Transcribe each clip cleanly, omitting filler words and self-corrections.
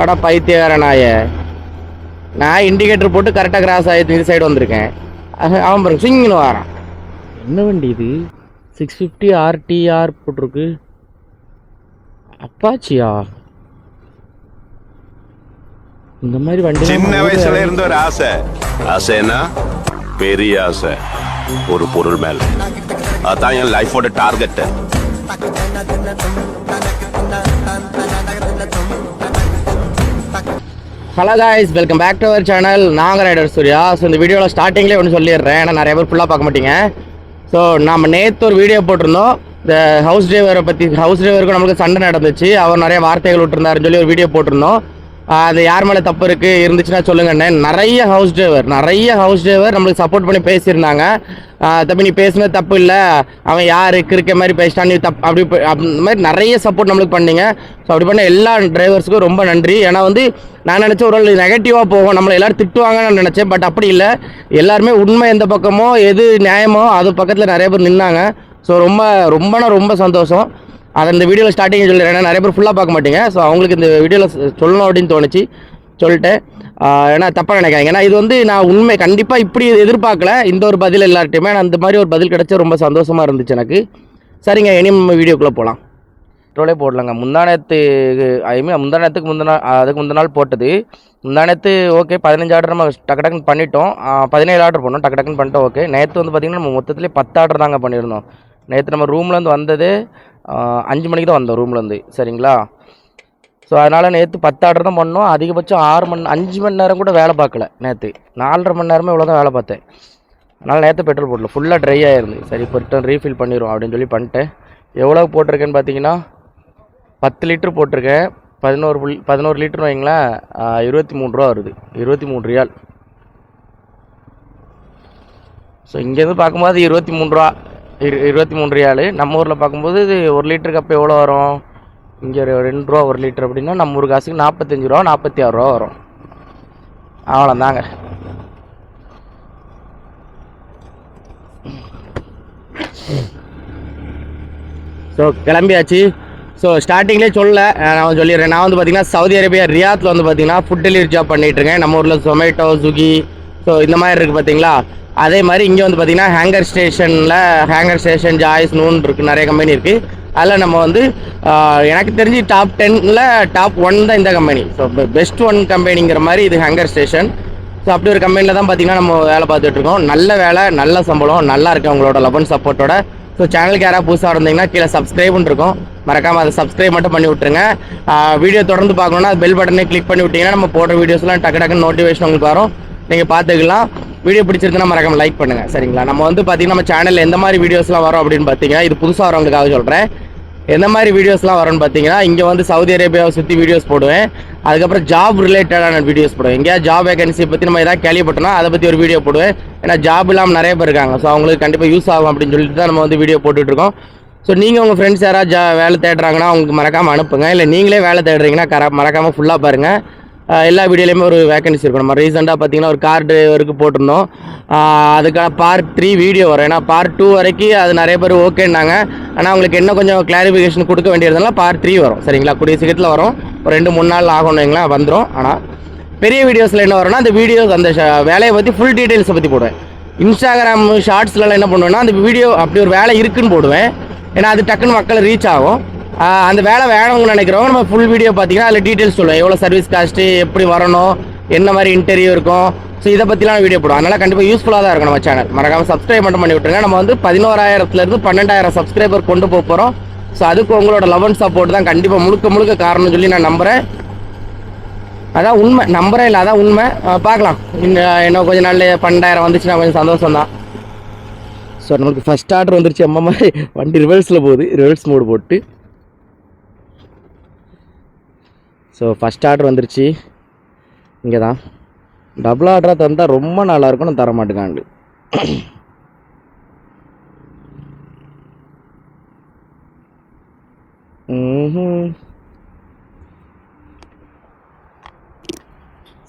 அடா பைத்தியக்கார நாய, நான் இண்டிகேட்டர் போட்டு கரெக்டாக கிராஸ் ஆகிட்டு இந்த சைடு வந்திருக்கேன். அவன் பாருங்க சிங்கின்னு வரான். என்ன வண்டி இது? 650 RTR போட்டிருக்கு. அப்பாச்சியா? இந்த மாதிரி வண்டி சின்ன வயசுல இருந்த ஒரு ஆசை. ஆசைன்னா பெரிய ஆசை ஒரு பொருள் மேல. அதான் என் லைஃபோட target. Hello guys, welcome back to our channel. நாங்கள் ரைடர் சூர்யா. ஸோ இந்த வீடியோவில் ஸ்டார்டிங்லேயே ஒன்று சொல்லிடுறேன், ஏன்னா நிறைய பேர் ஃபுல்லாக பார்க்க மாட்டீங்க. ஸோ நம்ம நேற்று ஒரு வீடியோ போட்டிருந்தோம், இந்த ஹவுஸ் டிரைவரை பற்றி. ஹவுஸ் டிரைவருக்கும் நம்மளுக்கு சண்டை நடந்துச்சு, அவர் நிறைய வார்த்தைகள் விட்டுருந்தாருன்னு சொல்லி ஒரு வீடியோ போட்டிருந்தோம். அது யார் மேலே தப்பு இருக்குது இருந்துச்சுன்னா சொல்லுங்கண்ணே. நிறைய ஹவுஸ் டிரைவர் நம்மளுக்கு சப்போர்ட் பண்ணி பேசியிருந்தாங்க. தம்பி நீ பேசுனது தப்பு இல்லை, அவன் யார் இருக்க மாதிரி பேசிட்டான், நீ அப்படி அந்த மாதிரி நிறைய சப்போர்ட் நம்மளுக்கு பண்ணீங்க. ஸோ அப்படி பண்ண எல்லா டிரைவர்ஸுக்கும் ரொம்ப நன்றி. ஏன்னா வந்து நான் நினச்சேன் ஒரு நெகட்டிவாக போகும், நம்மளை எல்லோரும் திட்டுவாங்கன்னு நினச்சேன். பட் அப்படி இல்லை, எல்லாருமே உண்மை எந்த பக்கமோ எது நியாயமோ அது பக்கத்தில் நிறைய பேர் நின்னாங்க. ஸோ ரொம்ப சந்தோஷம். அதை இந்த வீடியோவில் ஸ்டார்டிங் சொல்லிடுறேன், ஏன்னா நிறைய பேர் ஃபுல்லாக பார்க்க மாட்டீங்க. ஸோ அவங்களுக்கு இந்த வீடியோவில் சொல்லணும் அப்படின்னு தோணுச்சு, சொல்லிட்டேன். ஏன்னா தப்பாக நினைக்காங்க, ஏன்னா இது வந்து நான் உண்மை கண்டிப்பாக இப்படி எதிர்பார்க்கல இந்த ஒரு பதில் எல்லார்ட்டையுமே. அந்த மாதிரி ஒரு பதில் கிடச்சா ரொம்ப சந்தோஷமாக இருந்துச்சு எனக்கு. சரிங்க, இனி நம்ம வீடியோக்குள்ளே போகலாம். ட்ரோலே போடலாங்க. முந்தானத்துக்கு முந்தின நாள் போட்டது. முந்தானத்து ஓகே 15 ஆர்டர் நம்ம டக்குன்னு பண்ணிட்டோம். 17 ஆர்டர் பண்ணோம், டக்குன்னு பண்ணிட்டோம். ஓகே, நேற்று வந்து பார்த்திங்கன்னா நம்ம மொத்தத்துலேயே 10 ஆர்டர் தாங்க பண்ணியிருந்தோம். நேற்று நம்ம ரூம்லேருந்து வந்தது 5 மணிக்கு தான் வந்தோம் ரூம்லேருந்து, சரிங்களா? ஸோ அதனால் நேற்று 10 ஆர்டர் தான் பண்ணோம். அதிகபட்சம் 5 மணி நேரம் கூட வேலை பார்க்கல. நேற்று 4.5 மணி நேரமே இவ்வளோ தான் வேலை பார்த்தேன். அதனால் நேற்று பெட்ரோல் போடல, ஃபுல்லாக ட்ரை ஆகிருந்து. சரி இப்போ ரிட்டர்ன் ரீஃபில் பண்ணிடுவோம் அப்படின்னு சொல்லி பண்ணிட்டேன். எவ்வளோ போட்டிருக்கேன்னு பார்த்தீங்கன்னா 10 லிட்டர் போட்டிருக்கேன். 11 லிட்டர் வைங்களேன், 23 ரூபா வருது, 23 ரியால். ஸோ இங்கேருந்து பார்க்கும்போது 23 ரூபா, 23 ரியாலு. நம்ம ஊரில் பார்க்கும்போது இது 1 லிட்டருக்கு அப்போ எவ்வளோ வரும்? இங்கே 2 ரூபா 1 லிட்டர் அப்படின்னா நம்ம ஊர் காசுக்கு 45 ரூபா 46 ரூபா வரும். அவ்வளோதாங்க. ஸோ கிளம்பியாச்சு. ஸோ ஸ்டார்டிங்லேயே நான் சொல்லிடுறேன். நான் வந்து பார்த்திங்கன்னா சவுதி அரேபியா ரியாத்தில் வந்து பார்த்திங்கன்னா ஃபுட் டெலிவரி ஜாப் பண்ணிகிட்ருக்கேன். நம்ம ஊரில் சொமேட்டோ, ஸ்விக்கி, ஸோ இந்த மாதிரி இருக்குது பார்த்தீங்களா. அதே மாதிரி இங்கே வந்து பார்த்திங்கன்னா ஹேங்கர் ஸ்டேஷன், ஜாய்ஸ், நூன் இருக்குது, நிறைய கம்பெனி இருக்குது. அதில் நம்ம வந்து எனக்கு தெரிஞ்சு டாப் 10ல் டாப் 1 தான் இந்த கம்பெனி. ஸோ பெஸ்ட் 1 கம்பெனிங்கிற மாதிரி இது ஹேங்கர் ஸ்டேஷன். ஸோ அப்படி ஒரு கம்பெனியில் தான் பார்த்திங்கன்னா நம்ம வேலை பார்த்துட்ருக்கோம். நல்ல வேலை, நல்ல சம்பளம், நல்லா இருக்குது அவங்களோட லவ் அண்ட் சப்போர்ட்டோட. ஸோ சேனலுக்கு யாராவது புதுசாக இருந்தீங்கன்னா கீழே சப்ஸ்கிரைப்னு இருக்கும், மறக்காமல் அதை சப்ஸ்கிரைப் மட்டும் பண்ணி விட்ருங்க. வீடியோ தொடர்ந்து பார்க்கணுன்னா பெல் பட்டனே கிளிக் பண்ணி விட்டிங்கன்னா நம்ம போடுற வீடியோஸ்லாம் டக்குன்னு நோட்டிஃபிகேஷன் உங்களுக்கு வரும், நீங்கள் பார்த்துக்கலாம். வீடியோ பிடிச்சிருக்குன்னா மறக்காம லைக் பண்ணுங்கள், சரிங்களா? நம்ம வந்து பார்த்திங்கன்னா நம்ம சேனலில் எந்த மாதிரி வீடியோஸ்லாம் வரும் அப்படின்னு பார்த்தீங்கன்னா, இது புதுசாக வரவங்களுக்காக சொல்கிறேன். எந்த மாதிரி வீடியோஸ்லாம் வரும்னு பார்த்தீங்கன்னா, இங்கே வந்து சவுதி அரேபியாவை சுற்றி வீடியோஸ் போடுவேன். அதுக்கப்புறம் ஜாப் ரிலேட்டடான வீடியோஸ் போடுவேன். எங்கேயாவது ஜாப் வேகன்சி பற்றி நம்ம எதாவது கேள்விப்பட்டோம்னா அதை பற்றி ஒரு வீடியோ போடுவேன். ஏன்னா ஜாப் இல்லாமல் நிறைய பேர் இருக்காங்க. ஸோ அவங்களுக்கு கண்டிப்பாக யூஸ் ஆகும் அப்படின்னு சொல்லிட்டு தான் நம்ம வந்து வீடியோ போட்டுட்ருக்கோம். ஸோ நீங்கள் உங்கள் ஃப்ரெண்ட்ஸ் யாராவது வேலை தேடுறாங்கன்னா அவங்களுக்கு மறக்காமல் அனுப்புங்க. இல்லை நீங்களே வேலை தேடுறீங்கன்னா மறக்காமல் ஃபுல்லாக பாருங்கள். எல்லா வீடியோலையுமே ஒரு வேகன்சி இருக்கும். நம்ம ரீசெண்டாக பார்த்தீங்கன்னா ஒரு கார் டிரைவருக்கு போட்டிருந்தோம். அதுக்கான பார்ட் 3 வீடியோ வரும். ஏன்னா பார்ட் 2 வரைக்கும் அது நிறைய பேர் ஓகேன்னாங்க. ஆனால் அவங்களுக்கு இன்னும் கொஞ்சம் கிளாரிஃபிகேஷன் கொடுக்க வேண்டியதுனால பார்ட் 3 வரும், சரிங்களா? கூடிய சீக்கிரத்தில் வரும், ஒரு 2-3 நாள் ஆகணுங்களா வந்துடும். ஆனால் பெரிய வீடியோஸில் என்ன வரும்னா, அந்த வீடியோஸ் அந்த வேலையை பற்றி ஃபுல் டீட்டெயில்ஸை பற்றி போடுவேன். இன்ஸ்டாகிராம் ஷார்ட்ஸ்லாம் என்ன பண்ணுவேன்னா, அந்த வீடியோ அப்படி ஒரு வேலை இருக்குன்னு போடுவேன். ஏன்னா அது டக்குன்னு மக்களை ரீச் ஆகும். அந்த வேலை வேணும்னு நினைக்கிறவங்க நம்ம ஃபுல் வீடியோ பார்த்தீங்கன்னா அதில் டீட்டெயில்ஸ் சொல்லுவேன். எவ்வளோ சர்வீஸ் காஸ்ட்டு, எப்படி வரணும், என்ன மாதிரி இன்டர்வியூ இருக்கும். ஸோ இதை பற்றிலாம் வீடியோ போடுவோம். அதனால் கண்டிப்பாக யூஸ்ஃபுல்லாக தான் இருக்கும் நம்ம சேனல். மறக்காமல் சப்ஸ்கிரைப் மட்டும் பண்ணி விட்டுருங்க. நம்ம வந்து 11,000லேருந்து 12,000 சப்ஸ்கிரைபர் கொண்டு போகிறோம். ஸோ அதுக்கு உங்களோட லவ் அண்ட் சப்போர்ட் தான் கண்டிப்பாக முழுக்க காரணம்னு சொல்லி நான் நம்புகிறேன். அதான் உண்மை, நம்புகிறேன் இல்லை, அதான் உண்மை. பார்க்கலாம், இன்னும் கொஞ்சம் நாள் 12,000 வந்துச்சுன்னா கொஞ்சம் சந்தோஷம் தான். ஸோ நமக்கு ஃபஸ்ட் ஆர்டர் வந்துருச்சு. அம்மா மாதிரி வண்டி ரிவர்ஸில் போகுது, ரிவர்ஸ் மோடு போட்டு. ஸோ ஃபஸ்ட் ஆர்டர் வந்துருச்சு. இங்கே தான் டபுள் ஆர்டராக தந்தால் ரொம்ப நல்லாயிருக்கும், நான் தர மாட்டேங்காண்டு.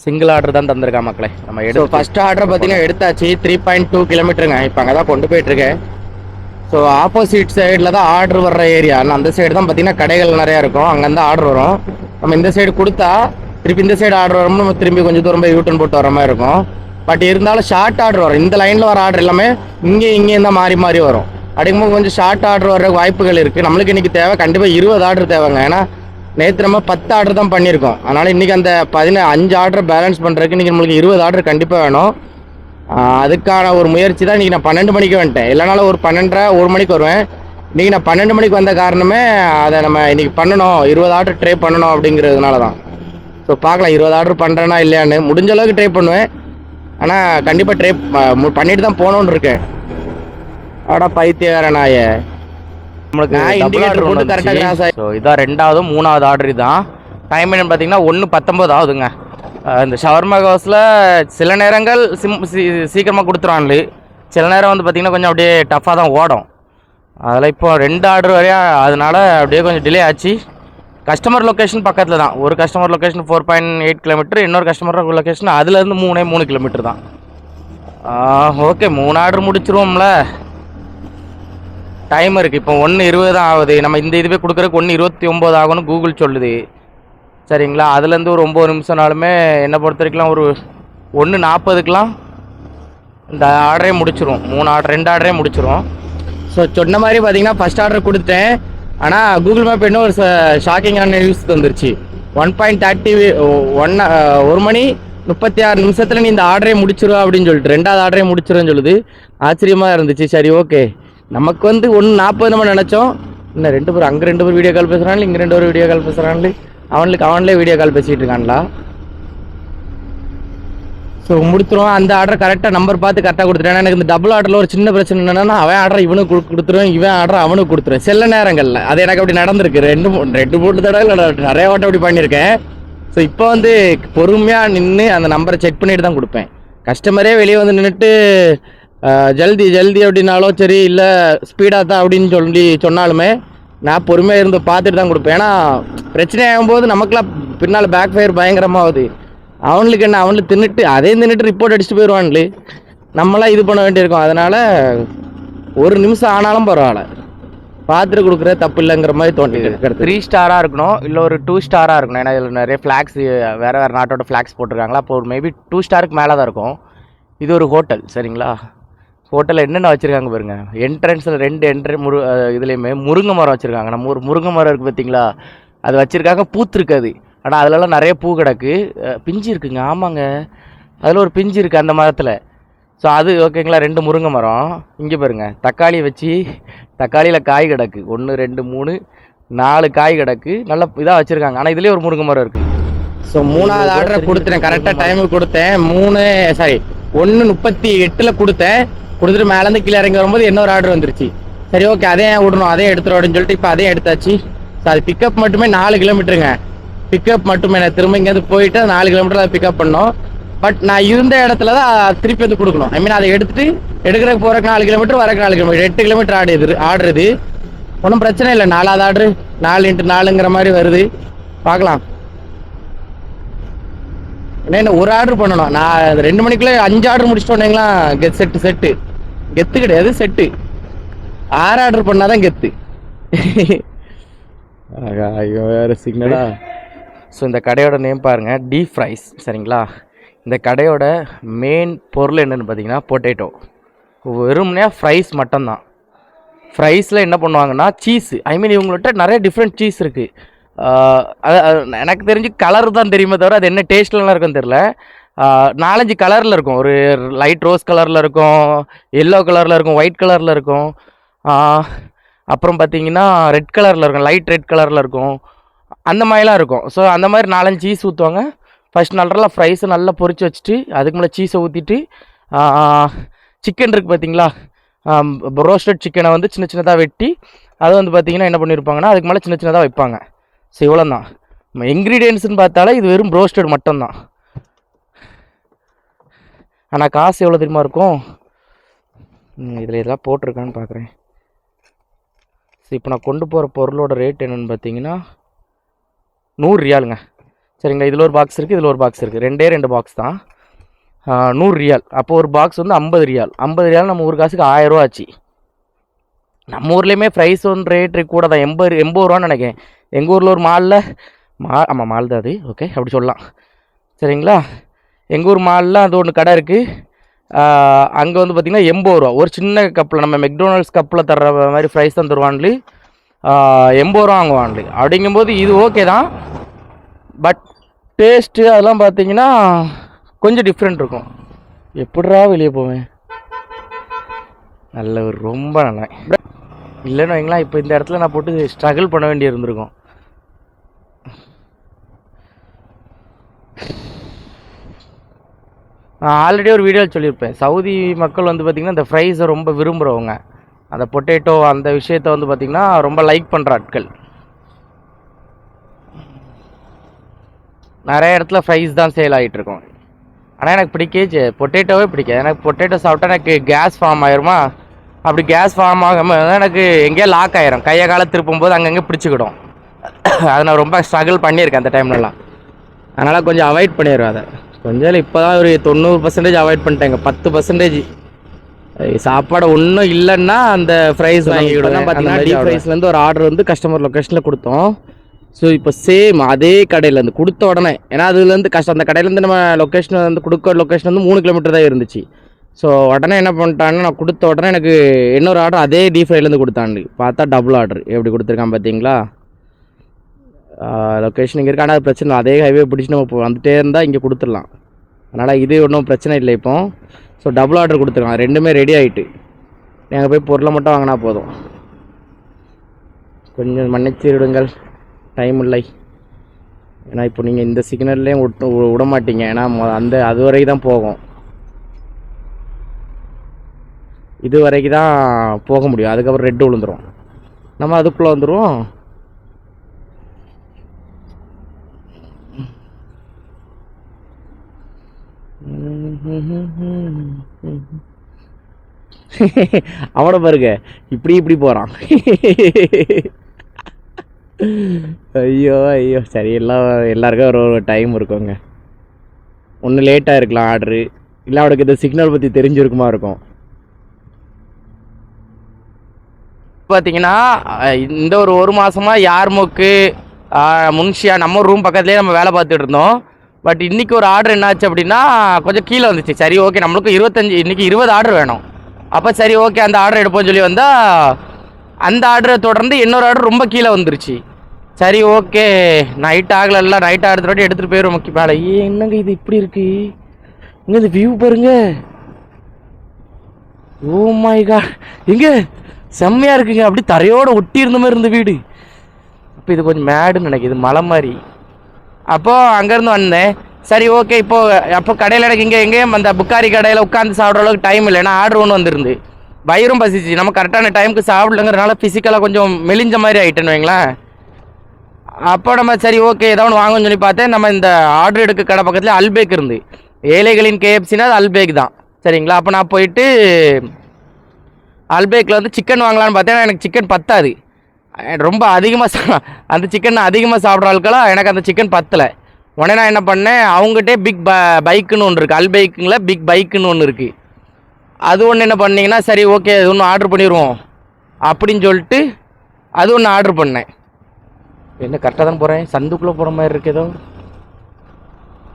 சிங்கிள் ஆர்டர் தான் தந்திருக்கா மக்களே. நம்ம எடுத்து ஃபஸ்ட் ஆர்டர் பார்த்தீங்கன்னா எடுத்தாச்சு. 3.2 கிலோமீட்டருங்க. இப்போ அங்கே தான் கொண்டு போயிட்டுருக்கேன். ஸோ ஆப்போசிட் சைடில் தான் ஆர்டர் வர்ற ஏரியா. அந்த சைடு தான் பார்த்தீங்கன்னா கடைகள் நிறையா இருக்கும், அங்கேருந்து ஆர்டர் வரும். நம்ம இந்த சைடு கொடுத்தா திருப்பி இந்த சைடு ஆர்டர் வரும்போது நம்ம திரும்பி கொஞ்சம் தூரம் போய் யூட்டன் போட்டு வர மாதிரி இருக்கும். பட் இருந்தாலும் ஷார்ட் ஆர்டர் வரும். இந்த லைனில் வர ஆர்டர் எல்லாமே இங்கேயும் தான் மாறி மாறி வரும். அப்படிங்கும்போது கொஞ்சம் ஷார்ட் ஆர்டர் வர வாய்ப்புகள் இருக்குது. நம்மளுக்கு இன்றைக்கி தேவை கண்டிப்பாக 20 ஆர்டர் தேவைங்க. ஏன்னா நேற்று நம்ம 10 ஆர்டர் தான் பண்ணியிருக்கோம். அதனால் இன்றைக்கி அந்த 5 ஆர்டர் பேலன்ஸ் பண்ணுறதுக்கு இன்றைக்கி நம்மளுக்கு 20 ஆர்டர் கண்டிப்பாக வேணும். அதுக்கான ஒரு முயற்சி தான் இன்றைக்கி நான் 12 மணிக்கு வந்துட்டேன். இல்லைனாலும் ஒரு 12:30 1 மணிக்கு வருவேன். இன்றைக்கி நான் 12 மணிக்கு வந்த காரணமே அதை நம்ம இன்றைக்கி பண்ணணும், 20 ஆர்டர் ட்ரை பண்ணணும் அப்படிங்கிறதுனால தான். ஸோ பார்க்கலாம் 20 ஆர்டர் பண்ணுறேன்னா இல்லையான்னு. முடிஞ்ச அளவுக்கு ட்ரை பண்ணுவேன். ஆனால் கண்டிப்பாக ட்ரை பண்ணிட்டு தான் போகணுன்னு இருக்கேன். ஆடா பைத்தியக்கார நாயே, நம்மளுக்கு இண்டிகேட்டர் போட்டு கரெக்டாக கிராஸ் ஆகி. ஸோ இதான் 2வது 3வது ஆர்டர் தான். டைம் என்னன்னு பார்த்தீங்கன்னா 1:19 ஆகுதுங்க. இந்த ஷவர்மா ஹவுஸில் சில நேரங்கள் சீக்கிரமாக கொடுத்துருவான்ல, சில நேரம் வந்து பார்த்திங்கன்னா கொஞ்சம் அப்படியே டஃப்பாக தான் ஓடும். அதில் இப்போ 2 ஆர்டர் வரையா, அதனால அப்படியே கொஞ்சம் டிலே ஆச்சு. கஸ்டமர் லொக்கேஷன் பக்கத்தில் தான். ஒரு கஸ்டமர் லொக்கேஷன் 4.8 கிலோமீட்டர், இன்னொரு கஸ்டமர் லொக்கேஷன் அதுலேருந்து 3 கிலோமீட்டர் தான். Okay 3 order முடிச்சிருவோம்ல. டைம் இருக்குது. இப்போ 1:20 தான் ஆகுது. நம்ம இந்த இதுவே கொடுக்குறதுக்கு 1:29 ஆகும்னு கூகுள் சொல்லுது. சரிங்களா, அதுலேருந்து ஒரு 9 நிமிஷம்னாலுமே என்னை பொறுத்த வரைக்கும் ஒரு 1:40க்கெலாம் இந்த ஆர்டரே முடிச்சிரும். 2 ஆர்டரே முடிச்சிரும். ஸோ சொன்ன மாதிரி பார்த்தீங்கன்னா ஃபஸ்ட் ஆர்டர் கொடுத்தேன். ஆனால் கூகுள் மேப் இன்னும் ஒரு ஷாக்கிங்கான நியூஸ் வந்துருச்சு. 1 மணி 36 நிமிஷத்தில் நீ இந்த ஆர்டரே முடிச்சிருவா அப்படின்னு சொல்லிட்டு 2வது ஆர்டரே முடிச்சிருன்னு சொல்லுது. ஆச்சரியமாக இருந்துச்சு. சரி ஓகே, நமக்கு வந்து 1:40 நம்ம நினச்சோம். இன்னும் 2 பேர் அங்கே 2 பேர் வீடியோ கால் பேசுகிறாங்களே, இங்கே 2 பேர் வீடியோ கால் பேசுகிறாங்களே, அவன்லேயே வீடியோ கால் பேசிகிட்டு இருக்கான்ல. ஸோ முடித்துருவோம். அந்த ஆர்டர் கரெக்டாக நம்பர் பார்த்து கரெக்டாக கொடுத்துட்டேன். எனக்கு இந்த டபுள் ஆர்டரில் ஒரு சின்ன பிரச்சனை என்னென்னா, அவன் ஆர்டர் இவனுக்கு கொடுத்துருவேன், இவன் ஆர்டர் அவனுக்கு கொடுத்துருவேன் சில நேரங்களில். அது எனக்கு அப்படி நடந்திருக்கு. 2-3 தடவை நிறைய வாட்டம் அப்படி பண்ணியிருக்கேன். ஸோ இப்போ வந்து பொறுமையாக நின்று அந்த நம்பரை செக் பண்ணிட்டு தான் கொடுப்பேன். கஸ்டமரே வெளியே வந்து நின்றுட்டு ஜல்தி அப்படின்னாலும் சரி, இல்லை ஸ்பீடாக தான் அப்படின்னு சொன்னாலுமே நான் பொறுமையாக இருந்து பார்த்துட்டு தான் கொடுப்பேன். ஏன்னா பிரச்சனை ஆகும்போது நமக்குலாம் பின்னால் பேக் ஃபயர் பயங்கரமாகுது. அவனுக்கு என்ன, அவனுக்கு தின்னுட்டு ரிப்போர்ட் அடிச்சுட்டு போயிடுவான்லே, நம்மளாம் இது பண்ண வேண்டியிருக்கோம். அதனால் 1 நிமிஷம் ஆனாலும் பரவாயில்ல, பார்த்துட்டு கொடுக்குற தப்பு இல்லைங்கிற மாதிரி தோண்டிட்டு 3 ஸ்டாராக இருக்கணும், இல்லை ஒரு 2 ஸ்டாராக இருக்கணும். ஏன்னா இதில் நிறைய ஃப்ளாக்ஸ், வேறு நாட்டோட ஃப்ளாக்ஸ் போட்டிருக்காங்களா. அப்போ ஒரு மேபி 2 ஸ்டாருக்கு மேலே தான் இருக்கும். இது ஒரு ஹோட்டல். சரிங்களா, ஹோட்டலில் என்னென்ன வச்சுருக்காங்க பாருங்க. என்ட்ரன்ஸில் 2 இதுலேயுமே முருங்கை மரம் வச்சுருக்காங்க. நம்ம ஒரு முருங்கை மரம் இருக்குது பார்த்தீங்களா, அது வச்சுருக்காங்க. பூத்துருக்காது, ஆனால் அதிலலாம் நிறைய பூ கிடக்கு, பிஞ்சு இருக்குங்க. ஆமாங்க, அதில் ஒரு பிஞ்சு இருக்குது அந்த மரத்தில். ஸோ அது ஓகேங்களா. 2 முருங்கை மரம். இங்கே பாருங்கள், தக்காளி வச்சு, தக்காளியில் காய் கிடக்கு. 1 2 3 4 காய் கிடக்கு. நல்ல இதாக வச்சுருக்காங்க. ஆனால் இதுலேயே ஒரு முருங்கை மரம் இருக்குது. ஸோ 3வது ஆர்டரை கொடுத்துட்டேன். கரெக்டாக டைமுக்கு கொடுத்தேன். 1:38 கொடுத்தேன். கொடுத்துட்டு மேலேருந்து கீழே இறங்கி வரும்போது இன்னொரு ஆர்டர் வந்துருச்சு. சரி ஓகே, அதையும் விடணும், அதையும் எடுத்துரும் அப்படின்னு சொல்லிட்டு இப்போ அதையும் எடுத்தாச்சு. ஸோ அது பிக்கப் மட்டுமே 4 கிலோமீட்டருங்க. பிக்கப் மட்டுமே நான் திரும்ப இங்கேருந்து போயிட்டு 4 கிலோமீட்டர் அதை பிக்கப் பண்ணோம். பட் நான் இருந்த இடத்துல தான் திருப்பி வந்து கொடுக்கணும். ஐ மீன் அதை எடுக்கிறதுக்கு போகிறக்கு 4 கிலோமீட்டர், வரக்கு 4 கிலோமீட்டர், 8 கிலோமீட்டர் ஆர்டர் இது. ஒன்றும் பிரச்சனை இல்லை. 4வது ஆர்டரு 4x4ங்கிற மாதிரி வருது. பார்க்கலாம். என்ன ஒரு ஆர்டர் பண்ணணும். நான் 2 மணிக்குள்ளே 5 ஆர்டர் முடிச்சிட்டோன்னீங்களா. செட்டு கெத்து கிடையாது, செட்டு 6 ஆர்டர் பண்ணாதான் கெத்து. ஐயோ வேறு சிக்னலா. ஸோ இந்த கடையோட நேம் பாருங்கள், டீப் ஃப்ரைஸ். சரிங்களா, இந்த கடையோட மெயின் பொருள் என்னென்னு பார்த்தீங்கன்னா பொட்டேட்டோ. வெறும்னே ஃப்ரைஸ் மட்டும்தான். ஃப்ரைஸில் என்ன பண்ணுவாங்கன்னா சீஸு. ஐ மீன் இவங்கள்ட்ட நிறைய டிஃப்ரெண்ட் சீஸ் இருக்குது. எனக்கு தெரிஞ்சு கலர் தான் தெரியுமே தவிர அது என்ன டேஸ்ட்லாம் இருக்குன்னு தெரில. 4-5 கலரில் இருக்கும். ஒரு லைட் ரோஸ் கலரில் இருக்கும், எல்லோ கலரில் இருக்கும், ஒயிட் கலரில் இருக்கும், அப்புறம் பார்த்தீங்கன்னா ரெட் கலரில் இருக்கும், லைட் ரெட் கலரில் இருக்கும், அந்த மாதிரிலாம் இருக்கும். ஸோ அந்த மாதிரி 4-5 சீஸ் ஊற்றுவாங்க. ஃபஸ்ட் நல்லா ஃப்ரைஸை நல்லா பொரிச்சு வச்சுட்டு அதுக்கு மேலே சீஸை ஊற்றிட்டு சிக்கன் இருக்குது பார்த்தீங்களா, ரோஸ்டட் சிக்கனை வந்து சின்ன சின்னதாக வெட்டி அதை வந்து பார்த்திங்கன்னா என்ன பண்ணியிருப்பாங்கன்னா அதுக்கு மேலே சின்ன சின்னதாக வைப்பாங்க. ஸோ இவ்வளோ தான் இன்க்ரீடியன்ட்ஸ்னு பார்த்தாலே இது வெறும் ரோஸ்டட் மட்டும்தான். ஆனால் காசு எவ்வளோ தெரியுமா இருக்கும். இதில் இதெல்லாம் போட்டிருக்கான்னு பார்க்குறேன். ஸோ இப்போ நான் கொண்டு போகிற பொருளோட ரேட் என்னென்னு பார்த்தீங்கன்னா 100 ரியாலுங்க. சரிங்களா, இதில் ஒரு பாக்ஸ் இருக்குது, இதில் ஒரு பாக்ஸ் இருக்குது, 2 பாக்ஸ் தான். 100 ரியால். அப்போ ஒரு பாக்ஸ் வந்து 50 ரியால். 50 ரியால் நம்ம ஊர் காசுக்கு 1000 ரூபா ஆச்சு. நம்ம ஊர்லேயுமே ப்ரைஸ் ஒன்று ரேட்டு கூட தான், 80 ரூபான்னு நினைக்கிறேன். எங்கள் ஊரில் ஒரு மாலில் ஆமாம் மால் தான் அது, ஓகே அப்படி சொல்லலாம் சரிங்களா. எங்கள் ஊர் மாலில் அது ஒன்று கடை இருக்குது. அங்கே வந்து பார்த்திங்கன்னா 80 ரூபா ஒரு சின்ன கப்பில், நம்ம மெக்டொனால்ட்ஸ் கப்பில் தர்ற மாதிரி ஃப்ரைஸ் தான் தருவான்லி. 80 ரூபா வாங்குவான்லி. அப்படிங்கும்போது இது ஓகே தான், பட் டேஸ்ட்டு அதெல்லாம் பார்த்தீங்கன்னா கொஞ்சம் டிஃப்ரெண்ட் இருக்கும். எப்படிரா வெளியே போவேன், நல்ல ஒரு ரொம்ப நல்லா இல்லைன்னு வைங்களா. இப்போ இந்த இடத்துல நான் போட்டு ஸ்ட்ரகிள் பண்ண வேண்டி இருந்திருக்கும். நான் ஆல்ரெடி ஒரு வீடியோவில் சொல்லியிருப்பேன், சவுதி மக்கள் வந்து பார்த்திங்கன்னா இந்த ஃப்ரைஸை ரொம்ப விரும்புகிறவங்க, அந்த பொட்டேட்டோ அந்த விஷயத்தை வந்து பார்த்திங்கன்னா ரொம்ப லைக் பண்ணுற ஆட்கள். நிறைய இடத்துல ஃப்ரைஸ் தான் சேல் ஆகிட்டுருக்கோம். ஆனால் எனக்கு பிடிக்கே பொட்டேட்டோவே பிடிக்காது. எனக்கு பொட்டேட்டோ சாப்பிட்டா எனக்கு கேஸ் ஃபார்ம் ஆயிருமா, அப்படி கேஸ் ஃபார்ம் ஆகாமல் எனக்கு எங்கேயோ லாக் ஆயிரும், கையை காலை திருப்பும் போது அங்கங்கே பிடிச்சிக்கிடும். அதை நான் ரொம்ப ஸ்ட்ரகிள் பண்ணியிருக்கேன் அந்த டைம்லலாம். அதனால் கொஞ்சம் அவாய்ட் பண்ணிடுவேன் அதை. கொஞ்சம் இப்போ தான் ஒரு 90% அவாய்ட் பண்ணிட்டேங்க. 10% சாப்பாடு ஒன்றும் இல்லைன்னா அந்த ஃப்ரைஸ் வாங்கிக்கிடுவேன். பார்த்தீங்கன்னா டீப் ஃப்ரைஸ்லேருந்து ஒரு ஆர்டர் வந்து கஸ்டமர் லொக்கேஷனில் கொடுத்தோம். ஸோ இப்போ சேம் அதே கடையிலேருந்து கொடுத்த உடனே, ஏன்னா அதுலேருந்து அந்த கடையிலேருந்து நம்ம லொக்கேஷன் வந்து லொக்கேஷன் வந்து 3 கிலோமீட்டர் தான் இருந்துச்சு. ஸோ உடனே என்ன பண்ணிட்டான்னு, நான் கொடுத்த உடனே எனக்கு இன்னொரு ஆர்டர் அதே டீப் ஃப்ரைலேருந்து கொடுத்தாண்டு. பார்த்தா டபுள் ஆர்டர் எப்படி கொடுத்துருக்கான் பார்த்தீங்களா. லொக்கேஷன் இங்கே இருக்கு, ஆனால் அது பிரச்சனை இல்லை, அதே ஹைவே பிடிச்சி நம்ம வந்துட்டே இருந்தால் இங்கே கொடுத்துடலாம். அதனால் இது ஒன்றும் பிரச்சனை இல்லை இப்போ. ஸோ டபுள் ஆர்டர் கொடுத்துருக்கான், ரெண்டுமே ரெடி ஆகிட்டு. நீங்கள் போய் பொருளை மட்டும் வாங்கினா போதும். கொஞ்சம் மன்னிச்சிடுங்கள், டைம் இல்லை. ஏன்னா இப்போ நீங்கள் இந்த சிக்னல்லையும் விட மாட்டீங்க, ஏன்னா அந்த அது வரைக்கும் தான் போகும், இது வரைக்கும் தான் போக முடியும். அதுக்கப்புறம் ரெட்டு விழுந்துடும், நம்ம அதுக்குள்ளே வந்துடுவோம். அவனை பாருங்க இப்படி இப்படி போகிறான். ஐயோ ஐயோ, சரி எல்லாருக்கும் ஒரு டைம் இருக்குங்க. ஒன்று லேட்டாக இருக்கலாம் ஆர்டரு, இல்லை அவனுக்கு இந்த சிக்னல் பற்றி தெரிஞ்சிருக்குமா இருக்கும். பார்த்தீங்கன்னா இந்த ஒரு மாதமாக யார்முக்கு முன்ஷியா நம்ம ரூம் பக்கத்துலேயே நம்ம வேலை பார்த்துட்டு இருந்தோம். பட் இன்றைக்கி ஒரு ஆர்டர் என்னாச்சு அப்படின்னா கொஞ்சம் கீழே வந்துச்சு. சரி ஓகே, நம்மளுக்கு 25 இன்றைக்கி 20 ஆர்டர் வேணும். அப்போ சரி ஓகே அந்த ஆர்டர் எடுப்போம்னு சொல்லி வந்தால் அந்த ஆர்டரை தொடர்ந்து இன்னொரு ஆர்டர் ரொம்ப கீழே வந்துருச்சு. சரி ஓகே, நைட் ஆகலைல்ல, நைட் அடுத்த வாட்டி எடுத்துகிட்டு போயிடும் முக்கிய மேலே. என்னங்க இது இப்படி இருக்கு, இங்கே இந்த வியூ பாருங்க. ஓ மை காட், எங்கே செம்மையாக இருக்குங்க, அப்படி தரையோடு ஒட்டி இருந்த மாதிரி இருந்த வீடு. அப்போ இது கொஞ்சம் மேடுன்னு நினைக்கிது, மலை மாதிரி. அப்போது அங்கேருந்து வந்தேன். சரி ஓகே, அப்போ கடையில் எனக்கு எங்கேயும் அந்த புக்காரி கடையில் உட்காந்து சாப்பிட்ற அளவுக்கு டைம் இல்லை, ஏன்னா ஆர்டர் ஒன்று வந்துருந்து. வயிறும் பசிச்சு, நம்ம கரெக்டான டைமுக்கு சாப்பிடலங்கிறதுனால ஃபிசிக்கலாக கொஞ்சம் மெலிஞ்ச மாதிரி ஆகிட்டேன்னு வைங்களேன். அப்போ நம்ம சரி ஓகே ஏதோ ஒன்று வாங்கன்னு சொல்லி பார்த்தேன். நம்ம இந்த ஆர்டர் எடுக்க கடை பக்கத்தில் அல்பேக் இருந்து, ஏழைகளின் KFCனா அது அல்பேக் தான் சரிங்களா. அப்போ நான் போயிட்டு அல்பேக்கில் வந்து சிக்கன் வாங்கலான்னு பார்த்தேன். எனக்கு சிக்கன் பத்தாது, ரொம்ப அதிகமாக அந்த சிக்கன் அதிகமாக சாப்பிட்ற ஆட்களா, எனக்கு அந்த சிக்கன் பத்தலை. உடனே நான் என்ன பண்ணேன், அவங்ககிட்டே பிக் பைக்குன்னு ஒன்று இருக்குது, அல்பைக்குங்கில் பிக் பைக்குன்னு ஒன்று இருக்குது. அது ஒன்று என்ன பண்ணிங்கன்னா சரி ஓகே அது ஒன்று ஆர்டர் பண்ணிடுவோம் அப்படின்னு சொல்லிட்டு அது ஒன்று ஆர்டர் பண்ணேன். என்ன கரெக்டாக தான் போகிறேன், சந்துக்குள்ளே போகிற மாதிரி இருக்கு ஏதோ.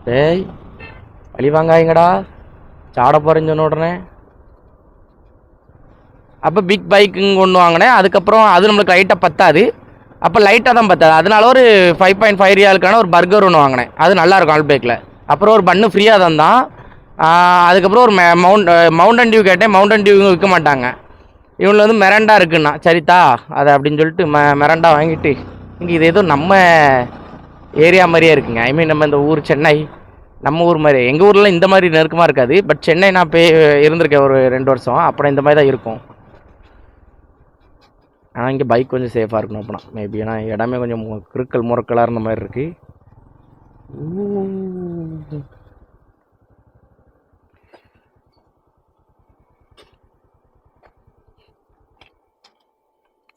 டேய் வழி வாங்காயங்கடா, சாட போகிறேன்னு சொன்ன உடனே. அப்போ பிக் பைக்குங்க ஒன்று வாங்கினேன். அதுக்கப்புறம் அது நம்மளுக்கு லைட்டாக பத்தாது, அப்போ லைட்டாக தான் பத்தாது, அதனால ஒரு 5.5 ரியாலுக்கான ஒரு பர்கர் ஒன்று வாங்கினேன். அது நல்லாயிருக்கும் அல்பேக்கில். அப்புறம் ஒரு பன்னு ஃப்ரீயாக தான். அதுக்கப்புறம் ஒரு மவுண்டன் டியூ கேட்டேன். மவுண்டன் டியூ விற்க மாட்டாங்க, இவனில் வந்து மெரண்டா இருக்குன்னா சரிதா அதை அப்படின்னு சொல்லிட்டு மெரண்டா வாங்கிட்டு, இங்கே இது ஏதோ நம்ம ஏரியா மாதிரியே இருக்குங்க. ஐ மீன் நம்ம இந்த ஊர் சென்னை நம்ம ஊர் மாதிரி. எங்கள் ஊரில் இந்த மாதிரி நெருக்கமாக இருக்காது, பட் சென்னை நான் இருந்திருக்கேன் ஒரு 2 வருஷம், அப்புறம் இந்த மாதிரி தான் இருக்கும். ஆனால் இங்கே பைக் கொஞ்சம் சேஃபாக இருக்கணும் அப்படின்னா மேபி, ஏன்னா இடமே கொஞ்சம் கிறுக்கல் முறக்கலாக இருந்த மாதிரி இருக்குது.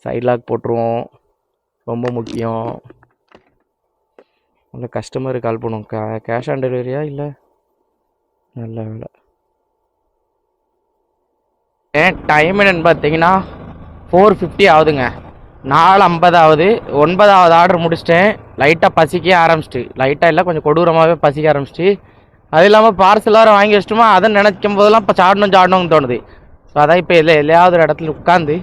சைட் லாக் போட்டுருவோம், ரொம்ப முக்கியம். அந்த கஸ்டமருக்கு கால் பண்ணுவோம். கேஷ் ஆன் டெலிவரியா இல்லை? நல்ல வேலை. டைம் என்னன்னு பார்த்தீங்கன்னா 4:50 ஆகுதுங்க. 4:50 ஆகுது. 9வது ஆர்டர் முடிச்சிட்டேன். லைட்டாக பசிக்க ஆரம்பிச்சிட்டு, லைட்டாக இல்லை கொஞ்சம் கொடூரமாகவே பசிக்க ஆரம்பிச்சிட்டு. அது இல்லாமல் பார்சல் வேறு வாங்கி வச்சிட்டோமா, அதை நினைக்கும் போதெல்லாம் இப்போ சாடணும்னு தோணுது. ஸோ அதான் இப்போ எல்லையாவது ஒரு இடத்துல உட்காந்து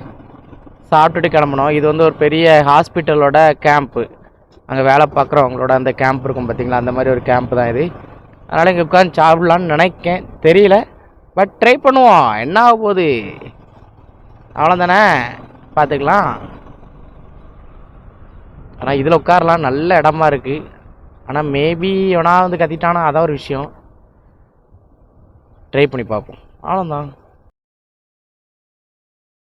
சாப்பிட்டுட்டு கிளம்பணும். இது வந்து ஒரு பெரிய ஹாஸ்பிட்டலோட கேம்ப்பு, அங்கே வேலை பார்க்குறவங்களோட அந்த கேம்ப் இருக்கும் பார்த்தீங்களா, அந்த மாதிரி ஒரு கேம்ப் தான் இது. அதனால் இங்கே உட்காந்து சாப்பிட்லான்னு நினைக்கேன், தெரியல. பட் ட்ரை பண்ணுவோம், என்ன ஆக போகுது, அவ்வளோதானே, பார்த்துக்கலாம். ஆனால் இதில் உட்காரலாம், நல்ல இடமா இருக்குது. ஆனால் மேபி எவனா வந்து கத்திட்டானா, அதான் ஒரு விஷயம். ட்ரை பண்ணி பார்ப்போம், அவ்வளோதான்.